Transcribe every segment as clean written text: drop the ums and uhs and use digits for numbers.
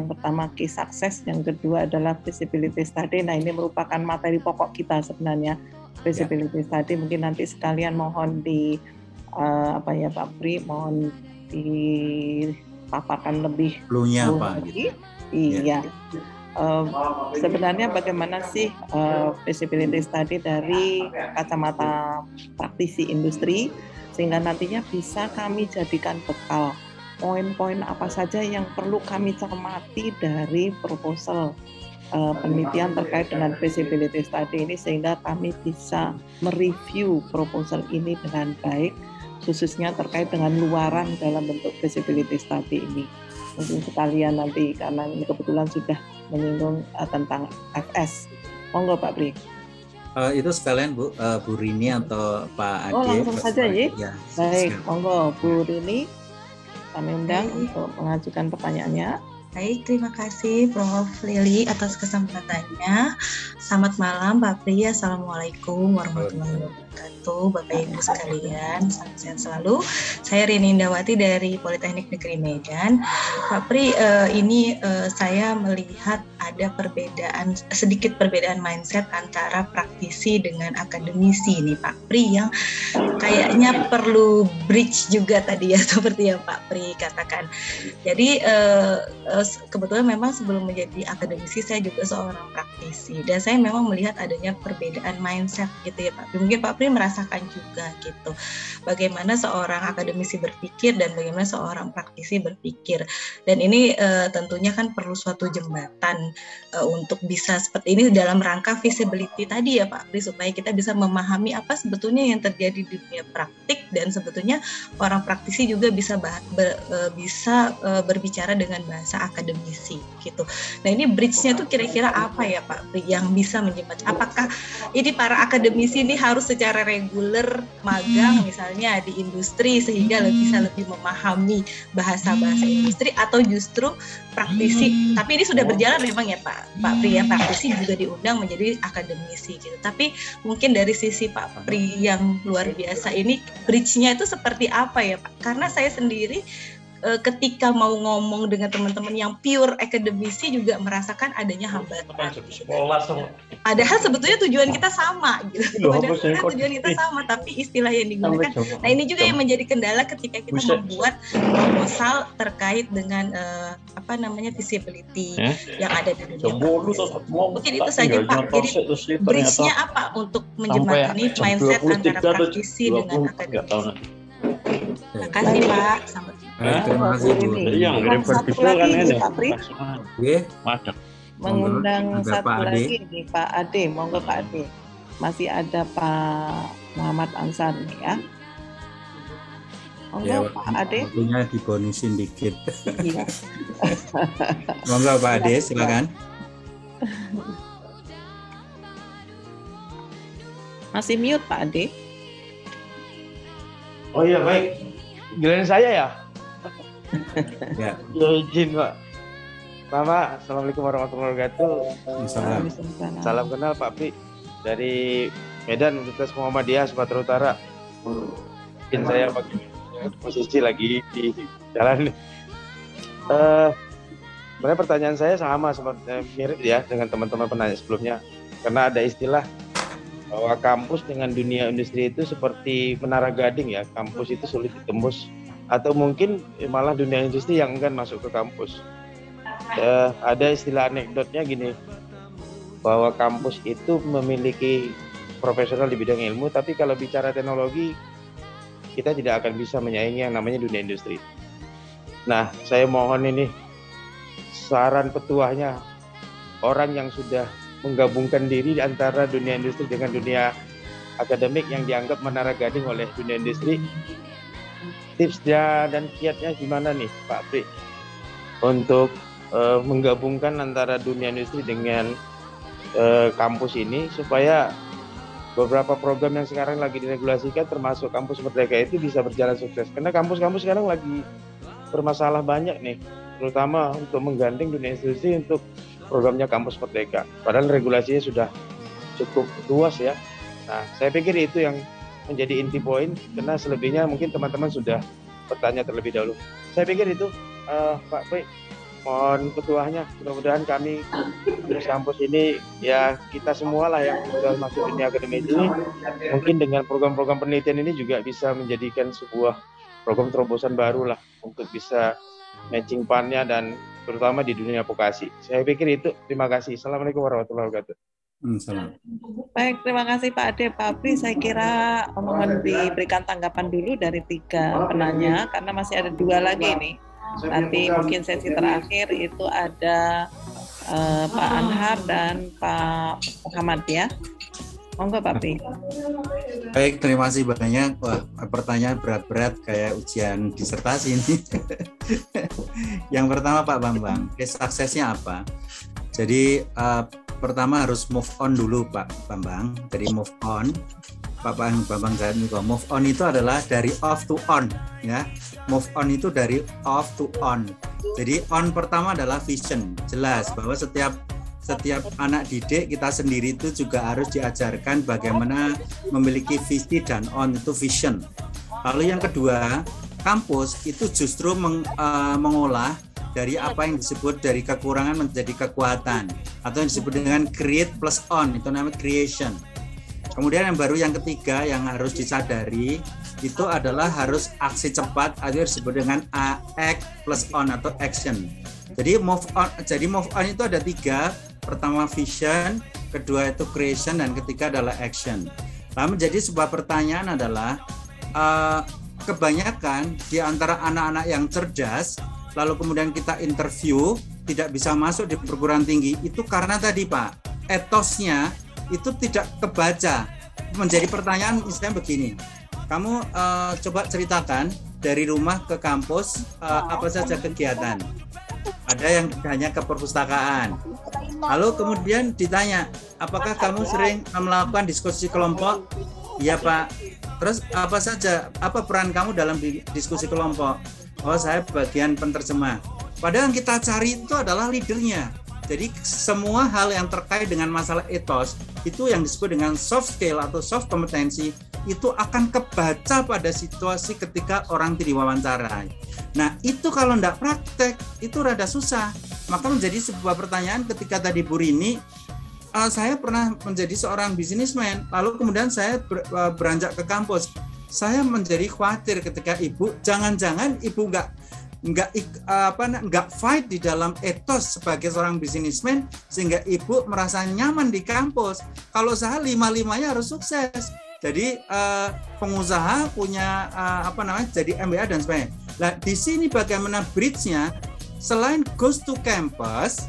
pertama key success, yang kedua adalah feasibility study. Nah, ini merupakan materi pokok kita sebenarnya, feasibility study. Mungkin nanti sekalian mohon di Pak Pri, mohon dipaparkan lebih dulu lagi. Iya. Sebenarnya bagaimana sih feasibility study dari kacamata praktisi industri, sehingga nantinya bisa kami jadikan bekal poin-poin apa saja yang perlu kami cermati dari proposal penelitian terkait dengan feasibility study ini, sehingga kami bisa mereview proposal ini dengan baik, khususnya terkait dengan luaran dalam bentuk feasibility study ini. Mungkin sekalian nanti, karena ini kebetulan sudah menyinggung tentang FS. Monggo Pak Pri. Itu sekalian Bu Rini atau Pak Ade. Oh, langsung saja ya. Baik, siap. monggo Bu Rini, kami undang untuk mengajukan pertanyaannya. Baik, terima kasih Prof. Lili atas kesempatannya. Selamat malam Pak Pri, Assalamualaikum warahmatullahi wabarakatuh. Bapak Ibu sekalian, salam sehat selalu. Saya Rini Indawati dari Politeknik Negeri Medan. Pak Pri, ini saya melihat ada sedikit perbedaan mindset antara praktisi dengan akademisi nih Pak Pri, yang kayaknya perlu bridge juga tadi ya, seperti yang Pak Pri katakan. Jadi kebetulan memang sebelum menjadi akademisi saya juga seorang praktisi, dan saya memang melihat adanya perbedaan mindset gitu ya Pak Pri. Mungkin Pak Pri merasakan juga gitu, bagaimana seorang akademisi berpikir dan bagaimana seorang praktisi berpikir. Dan ini tentunya kan perlu suatu jembatan untuk bisa seperti ini dalam rangka feasibility tadi ya Pak Pri, supaya kita bisa memahami apa sebetulnya yang terjadi di dunia praktik, dan sebetulnya orang praktisi juga bisa berbicara dengan bahasa akademisi gitu. Nah, ini bridge-nya tuh kira-kira apa ya Pak Pri yang bisa menjembatkan? Apakah ini para akademisi ini harus secara reguler magang misalnya di industri sehingga bisa lebih memahami bahasa-bahasa industri, atau justru praktisi, tapi ini sudah berjalan memang ya Pak Pri ya, praktisi juga diundang menjadi akademisi gitu. Tapi mungkin dari sisi Pak Pri yang luar biasa ini, bridge-nya itu seperti apa ya Pak? Karena saya sendiri ketika mau ngomong dengan teman-teman yang pure akademisi juga merasakan adanya hambatan. Padahal sebetulnya tujuan kita sama gitu. Tujuan kita sama, tapi istilah yang digunakan. Nah, ini juga yang menjadi kendala ketika kita membuat proposal terkait dengan feasibility yang ada di dunia. Mungkin itu saja Pak. Jadi bridge-nya apa untuk menjembatani mindset antara praktisi dengan akademisi? Terima kasih Pak. Terima kasih Bu. Satu lagi Pak Pri. Mengundang satu lagi nih Pak Ade. Monggo Pak Ade. Masih ada Pak Muhammad Ansar nih ya. Monggo Pak Ade. Waktunya dibonusin dikit. Iya. Monggo Pak Ade, silakan. Masih mute Pak Ade. Oh iya, baik. Giliran saya ya? Ya. Ya, izin Pak. Pertama, Assalamualaikum warahmatullahi wabarakatuh. Salam kenal Pak Pri dari Medan, Universitas Muhammadiyah Sumatera Utara. Mungkin saya pakai posisi lagi di jalan. Sebenarnya pertanyaan saya sama seperti mirip ya dengan teman-teman penanya sebelumnya, karena ada istilah bahwa kampus dengan dunia industri itu seperti menara gading ya. Kampus itu sulit ditembus, atau mungkin malah dunia industri yang enggan masuk ke kampus. Ada istilah anekdotnya gini, bahwa kampus itu memiliki profesional di bidang ilmu, tapi kalau bicara teknologi kita tidak akan bisa menyaingi yang namanya dunia industri. Nah, saya mohon ini saran petuahnya, orang yang sudah menggabungkan diri antara dunia industri dengan dunia akademik yang dianggap menara gading oleh dunia industri, tipsnya dan kiatnya gimana nih Pak Pri untuk menggabungkan antara dunia industri dengan kampus ini, supaya beberapa program yang sekarang lagi diregulasikan termasuk kampus Merdeka itu bisa berjalan sukses. Karena kampus-kampus sekarang lagi bermasalah banyak nih, terutama untuk menggandeng dunia industri untuk programnya kampus Merdeka. Padahal regulasinya sudah cukup luas ya. Nah, saya pikir itu yang menjadi inti poin, karena selebihnya mungkin teman-teman sudah bertanya terlebih dahulu. Saya pikir itu Pak Pri. mohon petuahnya. Mudah-mudahan kami terus kampus ini ya kita semua lah yang sudah masuk dunia akademik ini mungkin dengan program-program penelitian ini juga bisa menjadikan sebuah program terobosan baru lah untuk bisa matching fund-nya dan terutama di dunia vokasi. Saya pikir itu. Terima kasih. Assalamualaikum warahmatullahi wabarakatuh. Salam. Baik, terima kasih Pak Ade, Pak Apri. Saya kira mohon diberikan tanggapan dulu dari 3 penanya, karena masih ada 2 lagi nih. Nanti mungkin sesi terakhir itu ada Pak Anhar dan Pak Muhammad ya. Monggo Pak Apri. Baik, terima kasih banyak. Wah, pertanyaan berat-berat kayak ujian disertasi ini. Yang pertama Pak Bambang, case suksesnya apa? Jadi pertama harus move on dulu Pak Bambang. Jadi move on, Pak Bambang Garniko. Move on itu adalah dari off to on, ya. Move on itu dari off to on. Jadi on pertama adalah vision. Jelas bahwa setiap anak didik kita sendiri itu juga harus diajarkan bagaimana memiliki visi dan on itu vision. Lalu yang kedua, kampus itu justru mengolah dari apa yang disebut dari kekurangan menjadi kekuatan, atau yang disebut dengan create plus on, itu namanya creation. Kemudian yang baru yang ketiga yang harus disadari itu adalah harus aksi cepat, atau disebut dengan act plus on atau action. Jadi move on itu ada 3. Pertama vision, kedua itu creation, dan ketiga adalah action. Lalu menjadi sebuah pertanyaan adalah kebanyakan di antara anak-anak yang cerdas lalu kemudian kita interview tidak bisa masuk di perguruan tinggi itu karena tadi Pak, etosnya itu tidak kebaca. Menjadi pertanyaan misalnya begini, kamu coba ceritakan dari rumah ke kampus apa saja kegiatan. Ada yang hanya ke perpustakaan. Lalu kemudian ditanya, apakah kamu sering melakukan diskusi kelompok? Iya Pak. Terus apa peran kamu dalam diskusi kelompok? Oh, saya bagian penerjemah. Padahal yang kita cari itu adalah leadernya. Jadi semua hal yang terkait dengan masalah etos itu yang disebut dengan soft skill atau soft kompetensi itu akan kebaca pada situasi ketika orang diwawancara. Nah itu kalau tidak praktek itu rada susah. Maka menjadi sebuah pertanyaan ketika tadi Bu Rini, saya pernah menjadi seorang bisnismen, lalu kemudian saya beranjak ke kampus. Saya menjadi khawatir ketika ibu, jangan-jangan ibu nggak fight di dalam etos sebagai seorang bisnismen sehingga ibu merasa nyaman di kampus. Kalau saya 5-5-nya harus sukses. Jadi pengusaha punya jadi MBA dan sebagainya. Nah di sini bagaimana bridge-nya? Selain goes to campus,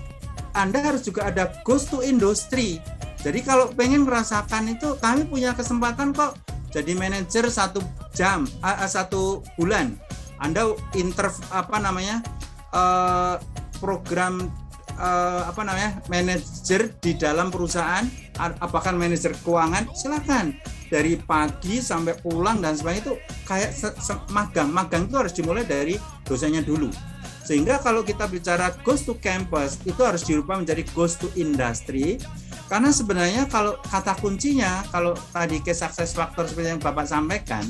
Anda harus juga ada goes to industry. Jadi kalau pengen merasakan itu, kami punya kesempatan kok. Jadi manajer 1 bulan, Anda program manajer di dalam perusahaan, apakah manajer keuangan, silakan dari pagi sampai pulang dan sebagainya itu kayak magang itu harus dimulai dari dosanya dulu. Sehingga kalau kita bicara goes to campus itu harus dirubah menjadi goes to industry. Karena sebenarnya kalau kata kuncinya, kalau tadi case success factor seperti yang Bapak sampaikan,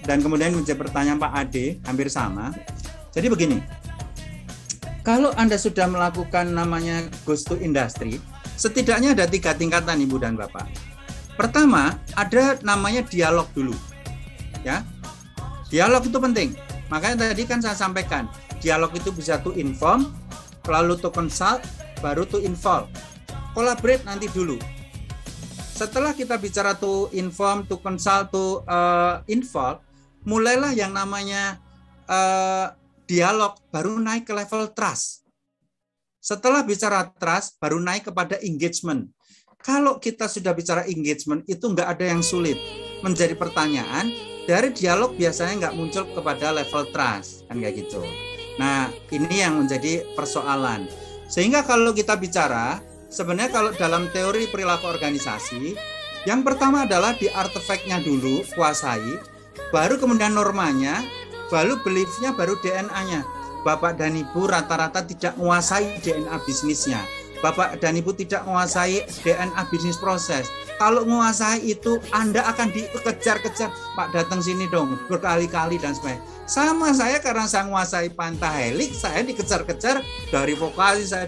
dan kemudian menjadi pertanyaan Pak Ade, hampir sama. Jadi begini, kalau Anda sudah melakukan namanya goes to industry, setidaknya ada 3 tingkatan Ibu dan Bapak. Pertama, ada namanya dialog dulu. Ya, dialog itu penting. Makanya tadi kan saya sampaikan, dialog itu bisa to inform, lalu to consult, baru to involve. Collaborate nanti dulu. Setelah kita bicara to inform, to consult, to involve, mulailah yang namanya dialog, baru naik ke level trust. Setelah bicara trust, baru naik kepada engagement. Kalau kita sudah bicara engagement, itu nggak ada yang sulit. Menjadi pertanyaan, dari dialog biasanya nggak muncul kepada level trust, kan kayak gitu. Nah, ini yang menjadi persoalan. Sehingga kalau kita bicara, sebenarnya kalau dalam teori perilaku organisasi, yang pertama adalah di artefaknya dulu, kuasai, baru kemudian normanya, baru beliefnya, baru DNA-nya. Bapak dan Ibu rata-rata tidak menguasai DNA bisnisnya. Bapak dan Ibu tidak menguasai DNA bisnis proses. Kalau menguasai itu, Anda akan dikejar-kejar, Pak datang sini dong, berkali-kali dan sebagainya. Sama saya karena saya menguasai pentahelik, saya dikejar-kejar dari vokasi, saya